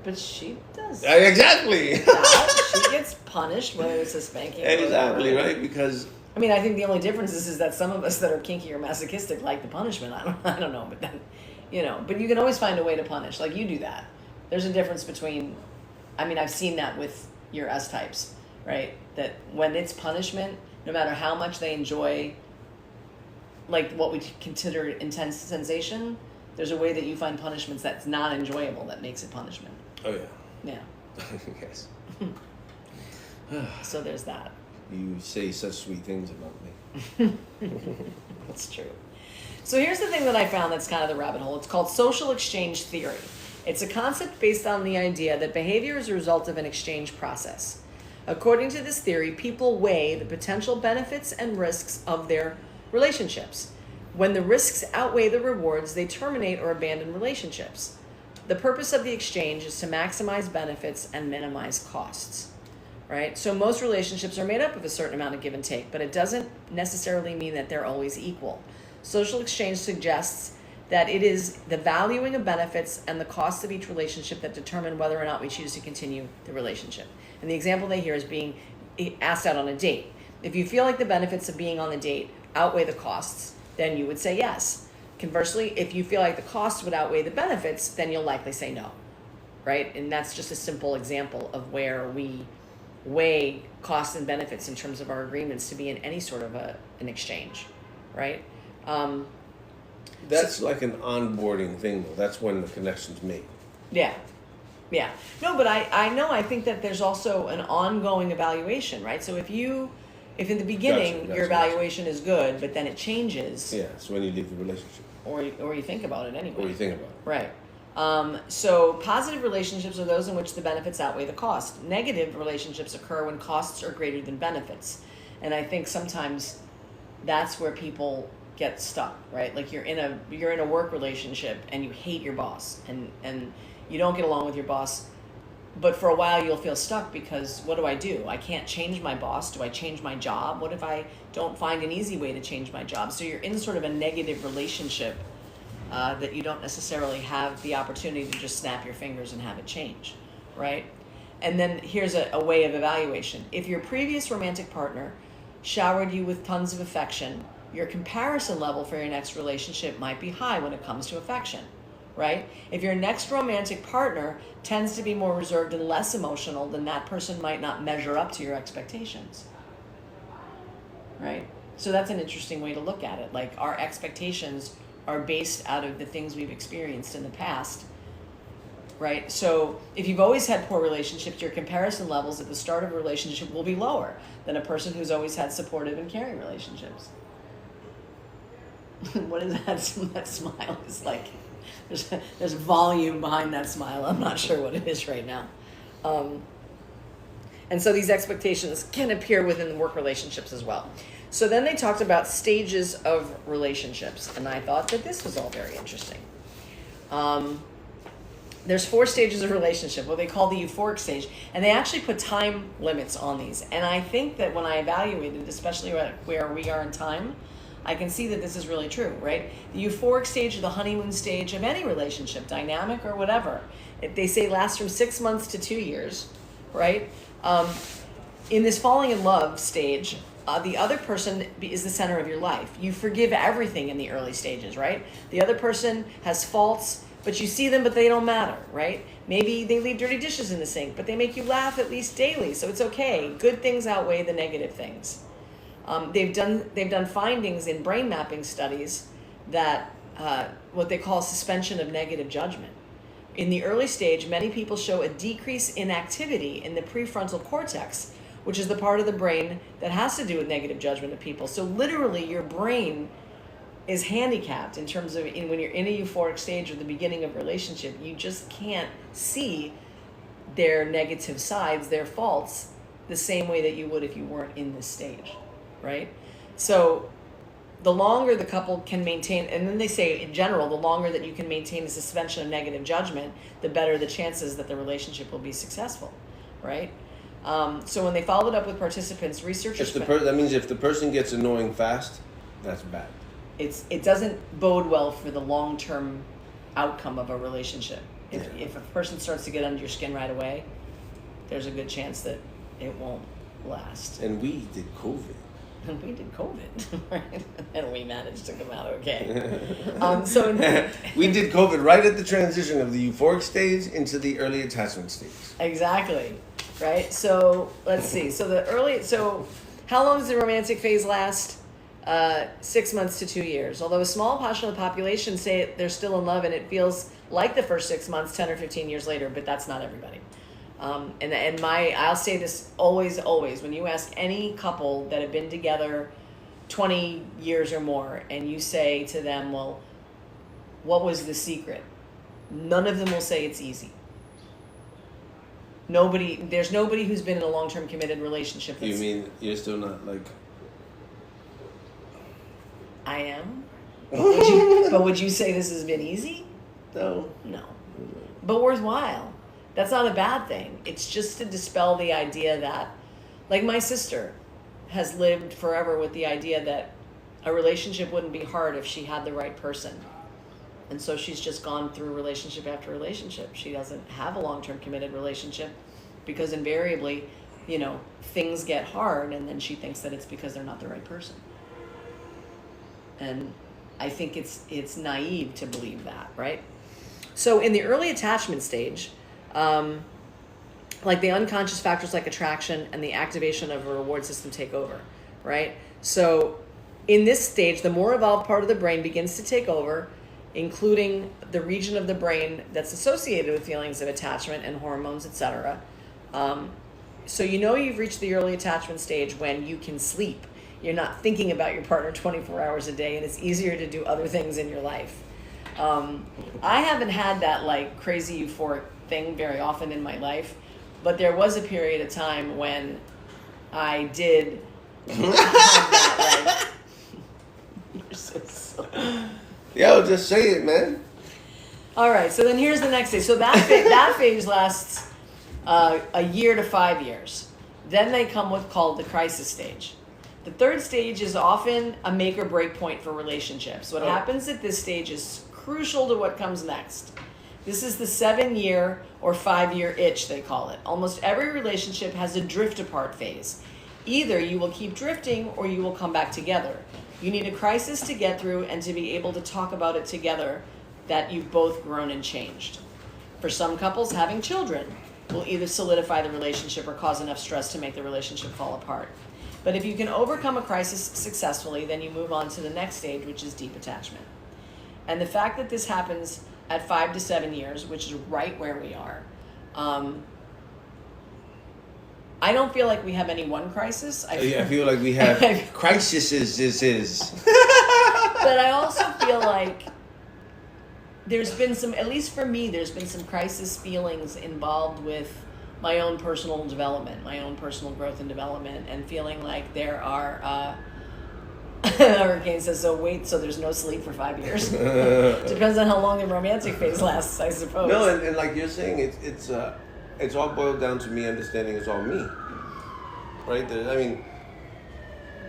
but she does exactly she gets punished whether it's a spanking exactly right, because I mean, I think the only difference is that some of us that are kinky or masochistic like the punishment. I don't know, but then but you can always find a way to punish, like you do that. There's a difference between, I mean, I've seen that with your S types, right? That when it's punishment, no matter how much they enjoy like what we consider intense sensation, there's a way that you find punishments that's not enjoyable that makes it punishment. Oh yeah. Yeah. Yes. So there's that. You say such sweet things about me. That's true. So here's the thing that I found that's kind of the rabbit hole. It's called social exchange theory. It's a concept based on the idea that behavior is a result of an exchange process. According to this theory, people weigh the potential benefits and risks of their relationships. When the risks outweigh the rewards, they terminate or abandon relationships. The purpose of the exchange is to maximize benefits and minimize costs. right? So most relationships are made up of a certain amount of give and take, but it doesn't necessarily mean that they're always equal. Social exchange suggests that it is the valuing of benefits and the cost of each relationship that determine whether or not we choose to continue the relationship. And the example they hear is being asked out on a date. If you feel like the benefits of being on the date outweigh the costs, then you would say yes. Conversely, if you feel like the costs would outweigh the benefits, then you'll likely say no, right? And that's just a simple example of where we weigh costs and benefits in terms of our agreements to be in any sort of an exchange, right? That's like an onboarding thing, though. That's when the connection's made. Yeah. Yeah. No, but I think that there's also an ongoing evaluation, right? So if in the beginning your evaluation is good, but then it changes. Yeah, so when you leave the relationship. Or you think about it anyway. Or you think about it. Right. So positive relationships are those in which the benefits outweigh the cost. Negative relationships occur when costs are greater than benefits. And I think sometimes that's where people get stuck, right? Like you're in a work relationship and you hate your boss and you don't get along with your boss, but for a while you'll feel stuck because what do? I can't change my boss. Do I change my job? What if I don't find an easy way to change my job? So you're in sort of a negative relationship that you don't necessarily have the opportunity to just snap your fingers and have it change, right? And then here's a way of evaluation. If your previous romantic partner showered you with tons of affection, your comparison level for your next relationship might be high when it comes to affection, right? If your next romantic partner tends to be more reserved and less emotional, then that person might not measure up to your expectations, right? So that's an interesting way to look at it. Like our expectations are based out of the things we've experienced in the past, right? So if you've always had poor relationships, your comparison levels at the start of a relationship will be lower than a person who's always had supportive and caring relationships. What is that? That smile is like, there's volume behind that smile. I'm not sure what it is right now. And so these expectations can appear within the work relationships as well. So then they talked about stages of relationships, and I thought that this was all very interesting. There's 4 stages of relationship, what they call the euphoric stage, and they actually put time limits on these. And I think that when I evaluated, especially where we are in time, I can see that this is really true, right? The euphoric stage or the honeymoon stage of any relationship, dynamic or whatever, they say lasts from 6 months to 2 years, right? In this falling in love stage, the other person is the center of your life. You forgive everything in the early stages, right? The other person has faults, but you see them, but they don't matter, right? Maybe they leave dirty dishes in the sink, but they make you laugh at least daily, so it's okay. Good things outweigh the negative things. They've done findings in brain mapping studies that what they call suspension of negative judgment. In the early stage, many people show a decrease in activity in the prefrontal cortex, which is the part of the brain that has to do with negative judgment of people. So literally, your brain is handicapped in terms of when you're in a euphoric stage or the beginning of a relationship, you just can't see their negative sides, their faults, the same way that you would if you weren't in this stage, right? So the longer the couple can maintain, and then they say in general, the longer that you can maintain a suspension of negative judgment, the better the chances that the relationship will be successful, right? So when they followed up with participants, researchers that means if the person gets annoying fast, that's bad. It doesn't bode well for the long-term outcome of a relationship. If a person starts to get under your skin right away, there's a good chance that it won't last. And we did COVID. And we did COVID, right? And we managed to come out okay. We did COVID right at the transition of the euphoric stage into the early attachment stage. Exactly, right? So let's see. So how long does the romantic phase last? 6 months to 2 years. Although a small portion of the population say they're still in love and it feels like the first 6 months, 10 or 15 years later, but that's not everybody. I'll say this always, when you ask any couple that have been together 20 years or more, and you say to them, well, what was the secret? None of them will say it's easy. There's nobody who's been in a long-term committed relationship. You mean you're still not like... I am? But would you say this has been easy? No. But worthwhile. That's not a bad thing. It's just to dispel the idea that, like, my sister has lived forever with the idea that a relationship wouldn't be hard if she had the right person. And so she's just gone through relationship after relationship. She doesn't have a long-term committed relationship because invariably, you know, things get hard, and then she thinks that it's because they're not the right person. And I think it's naive to believe that, right? So in the early attachment stage, like the unconscious factors like attraction and the activation of a reward system take over, right? So in this stage, the more evolved part of the brain begins to take over, including the region of the brain that's associated with feelings of attachment and hormones, etc. So you know you've reached the early attachment stage when you can sleep. You're not thinking about your partner 24 hours a day, and it's easier to do other things in your life. I haven't had that like crazy euphoric thing very often in my life, but there was a period of time when I did have that, like, you're so silly. Yo, just say it, man. All right, so then here's the next stage. So that phase lasts a year to 5 years. Then they come what's called the crisis stage. The third stage is often a make or break point for relationships. What happens at this stage is crucial to what comes next. This is the 7-year or 5-year itch, they call it. Almost every relationship has a drift apart phase. Either you will keep drifting or you will come back together. You need a crisis to get through and to be able to talk about it together, that you've both grown and changed. For some couples, having children will either solidify the relationship or cause enough stress to make the relationship fall apart. But if you can overcome a crisis successfully, then you move on to the next stage, which is deep attachment. And the fact that this happens at 5 to 7 years, which is right where we are, I don't feel like we have any one crisis. I feel like we have crises. But I also feel like there's been some, at least for me, there's been some crisis feelings involved with my own personal development, my own personal growth and development, and feeling like there are, Hurricane says, so there's no sleep for 5 years. Depends on how long the romantic phase lasts, I suppose. No, and like you're saying, it's all boiled down to me understanding it's all me, right? I mean,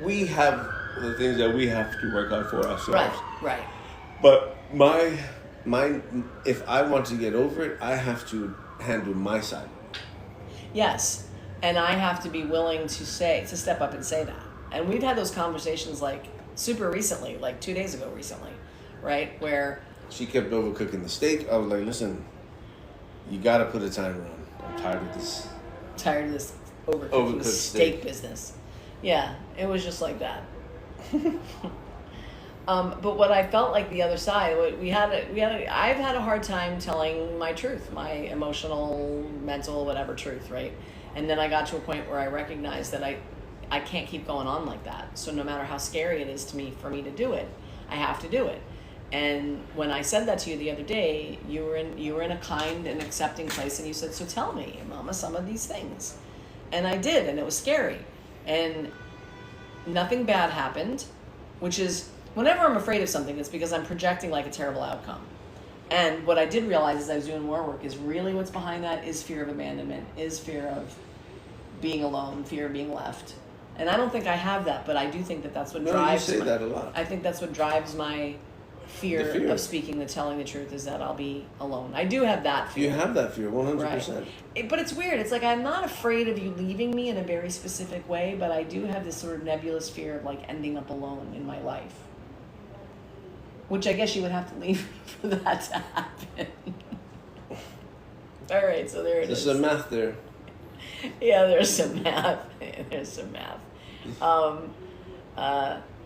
we have the things that we have to work out for ourselves. Right. But my, if I want to get over it, I have to handle my side. Yes, and I have to be willing to step up and say that. And we've had those conversations like super recently, like 2 days ago recently, right? Where she kept overcooking the steak. I was like, listen, you got to put a timer on. I'm tired of this. Overcooked steak business. Yeah, it was just like that. But what I felt like the other side, I've had a hard time telling my truth, my emotional, mental, whatever truth, right? And then I got to a point where I recognized that I can't keep going on like that. So no matter how scary it is to me for me to do it, I have to do it. And when I said that to you the other day, you were in a kind and accepting place, and you said, so tell me, Mama, some of these things. And I did, and it was scary. And nothing bad happened, which is, whenever I'm afraid of something, it's because I'm projecting like a terrible outcome. And what I did realize as I was doing more work is really what's behind that is fear of abandonment, is fear of being alone, fear of being left. And I don't think I have that, but I do think that that's what drives. You say that a lot. I think that's what drives my fear of speaking, telling the truth, is that I'll be alone. I do have that fear. You have that fear, 100%. Right. But it's weird. It's like I'm not afraid of you leaving me in a very specific way, but I do have this sort of nebulous fear of like ending up alone in my life. Which I guess you would have to leave for that to happen. All right, so there it is. There's some math there. Yeah, there's some math.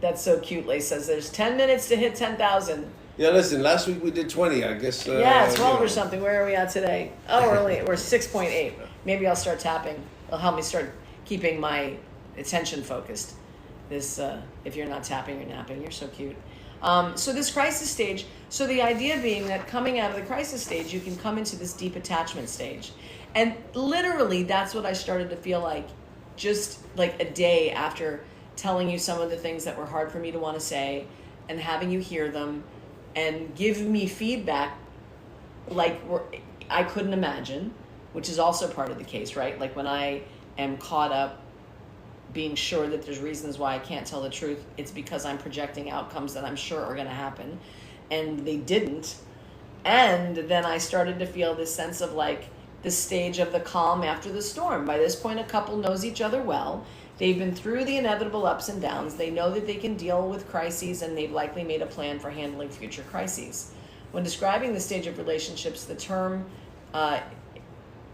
That's so cute. Lay says there's 10 minutes to hit 10,000. Yeah, listen, last week we did 20, I guess. Yeah, 12 or something. Where are we at today? Oh, we're 6.8. Maybe I'll start tapping. It'll help me start keeping my attention focused. This, if you're not tapping, you're napping. You're so cute. So this crisis stage, so the idea being that coming out of the crisis stage, you can come into this deep attachment stage. And literally, that's what I started to feel like just like a day after telling you some of the things that were hard for me to want to say, and having you hear them and give me feedback like I couldn't imagine. which is also part of the case, right? Like when I am caught up being sure that there's reasons why I can't tell the truth, it's because I'm projecting outcomes that I'm sure are going to happen, and they didn't. And then I started to feel this sense of like the stage of the calm after the storm. By this point, a couple knows each other well. They've been through the inevitable ups and downs. They know that they can deal with crises, and they've likely made a plan for handling future crises. When describing the stage of relationships, the term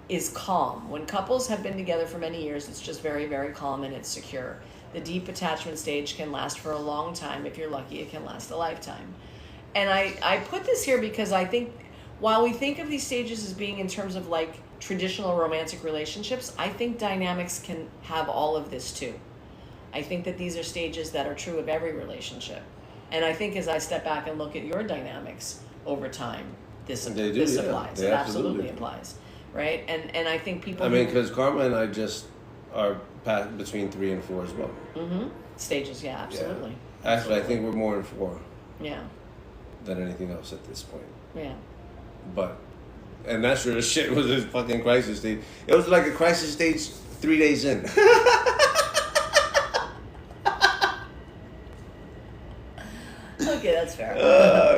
is calm. When couples have been together for many years, it's just very, very calm and it's secure. The deep attachment stage can last for a long time. If you're lucky, it can last a lifetime. And I put this here because I think while we think of these stages as being in terms of like traditional romantic relationships, I think dynamics can have all of this too. I think that these are stages that are true of every relationship. And I think as I step back and look at your dynamics over time, this applies. It absolutely applies. Right? And I think people... because Karma and I just are between 3 and 4 as well. Mm-hmm. Stages, yeah, absolutely. Yeah. Actually, I think we're more in 4 than anything else at this point. Yeah. And that sure as shit was a fucking crisis stage. It was like a crisis stage 3 days in. Okay, that's fair.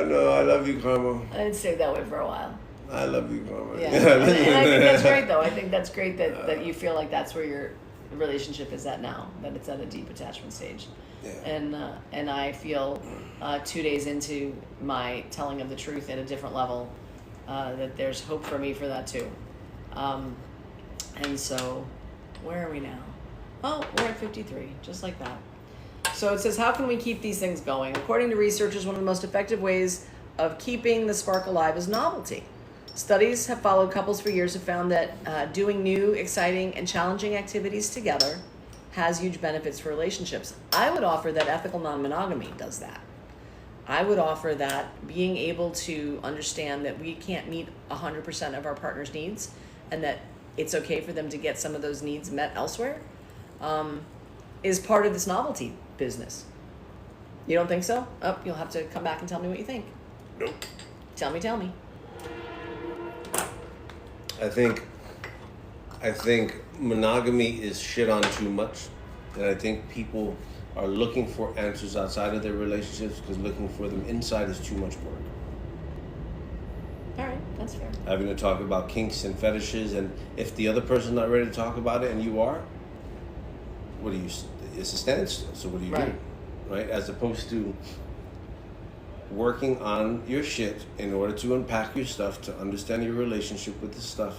No, I love you, Karma. I didn't stay that way for a while. I love you, Karma. Yeah. And I think that's great, though. I think that's great that you feel like that's where your relationship is at now, that it's at a deep attachment stage. Yeah. And I feel 2 days into my telling of the truth at a different level, that there's hope for me for that too. And so, where are we now? Oh, we're at 53, just like that. So it says, how can we keep these things going? According to researchers, one of the most effective ways of keeping the spark alive is novelty. Studies have followed couples for years have found that doing new, exciting, and challenging activities together has huge benefits for relationships. I would offer that ethical non-monogamy does that. I would offer that being able to understand that we can't meet 100% of our partner's needs and that it's okay for them to get some of those needs met elsewhere is part of this novelty business. You don't think so? Oh, you'll have to come back and tell me what you think. Nope. Tell me. I think monogamy is shit on too much, and I think people are looking for answers outside of their relationships because looking for them inside is too much work. All right, that's fair. Having to talk about kinks and fetishes, and if the other person's not ready to talk about it and you are, what do you? It's a standstill. So what do you do? Right? As opposed to working on your shit in order to unpack your stuff, to understand your relationship with this stuff,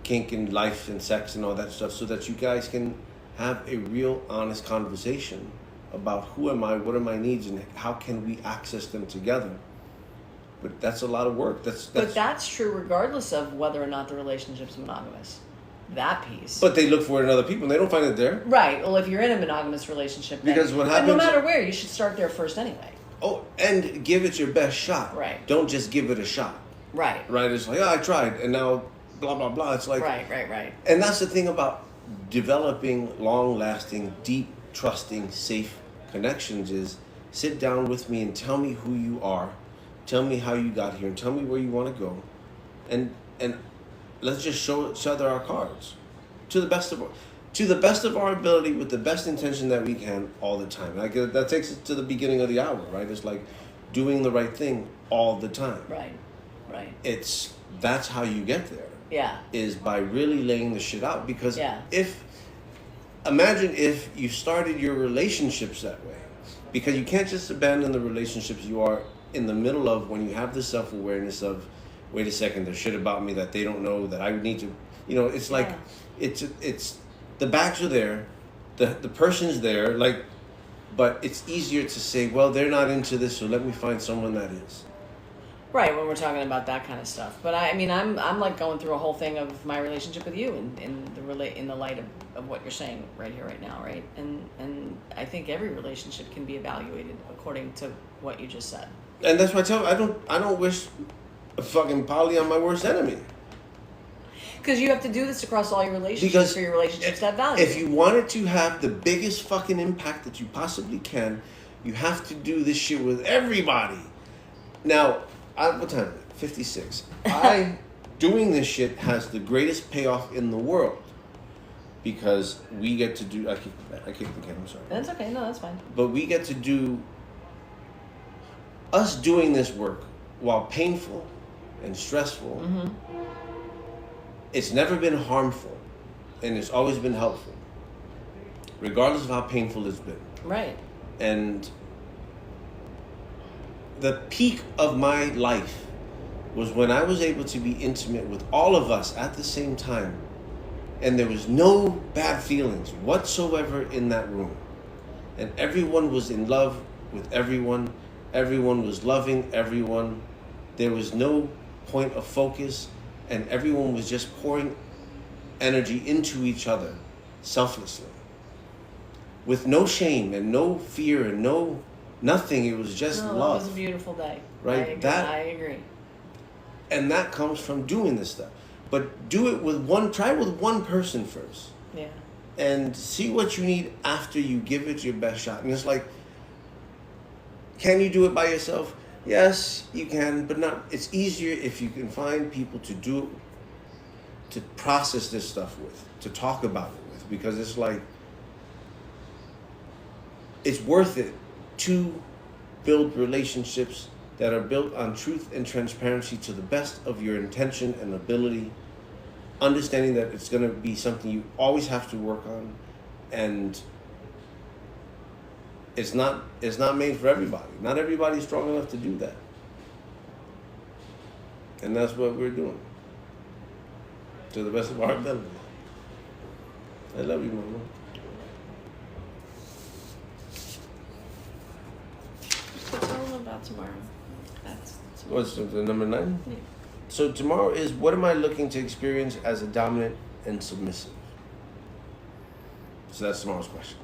kink and life and sex and all that stuff, so that you guys can have a real honest conversation about who am I, what are my needs, and how can we access them together. But that's a lot of work. But that's true regardless of whether or not the relationship's monogamous. That piece. But they look for it in other people and they don't find it there. Right. Well, if you're in a monogamous relationship, because what happens, no matter where, you should start there first anyway. Oh, and give it your best shot. Right. Don't just give it a shot. Right. Right. It's like, I tried, and now blah blah blah. It's like right. And that's the thing about developing long-lasting, deep, trusting, safe connections is sit down with me and tell me who you are, tell me how you got here, and tell me where you want to go, and let's just show each other our cards to the best of our ability with the best intention that we can all the time. Like that takes us to the beginning of the hour, right? It's like doing the right thing all the time. Right. That's how you get there. Yeah. Is by really laying the shit out. Because imagine if you started your relationships that way. Because you can't just abandon the relationships you are in the middle of when you have the self-awareness of, wait a second, there's shit about me that they don't know that I need to, it's like, it's the bags are there, the person's there, like, but it's easier to say, well, they're not into this, so let me find someone that is. Right, when we're talking about that kind of stuff. But I'm like going through a whole thing of my relationship with you in the light of what you're saying right here, right now, right? And I think every relationship can be evaluated according to what you just said. And that's why I tell you, I don't wish a fucking poly on my worst enemy. Because you have to do this across all your relationships for your relationships to have value. If you wanted to have the biggest fucking impact that you possibly can, you have to do this shit with everybody. Now, what time is it? 56. doing this shit has the greatest payoff in the world because we get to do. I kicked the can. I'm sorry. That's okay. No, that's fine. But we get to do. Us doing this work, while painful and stressful, it's never been harmful, and it's always been helpful, regardless of how painful it's been. Right. And the peak of my life was when I was able to be intimate with all of us at the same time, and there was no bad feelings whatsoever in that room, and everyone was in love with everyone. Everyone was loving everyone. There was no point of focus, and everyone was just pouring energy into each other selflessly, with no shame and no fear and nothing. It was just love. It was a beautiful day. Right? I agree. And that comes from doing this stuff. But do it with try it with one person first. Yeah. And see what you need after you give it your best shot. And it's like, can you do it by yourself? Yes, you can, but not. It's easier if you can find people to do it, to process this stuff with, to talk about it with, because it's like, it's worth it to build relationships that are built on truth and transparency to the best of your intention and ability, understanding that it's going to be something you always have to work on, and it's not made for everybody. Not everybody's strong enough to do that. And that's what we're doing. To the best of our ability. I love you, Mama. So tell them about tomorrow. That's What's the number 9? Yeah. So tomorrow is, what am I looking to experience as a dominant and submissive? So that's tomorrow's question.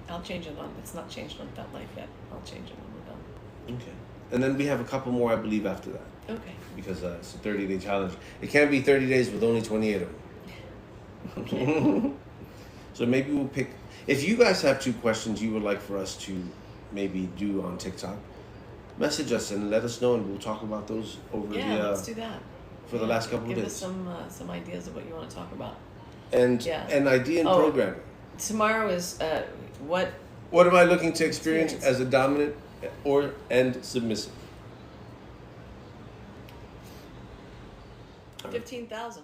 I'll change it on. It's not changed on Felt Life yet. I'll change it when we're done. Okay. And then we have a couple more, I believe, after that. Okay. Because it's a 30-day challenge. It can't be 30 days with only 28 of them. Okay. So maybe we'll pick... If you guys have 2 questions you would like for us to maybe do on TikTok, message us and let us know, and we'll talk about those over let's do that. for the last couple of Give days. us some ideas of what you want to talk about. And an idea in programming. Tomorrow is what am I looking to experience as a dominant and submissive? 15,000.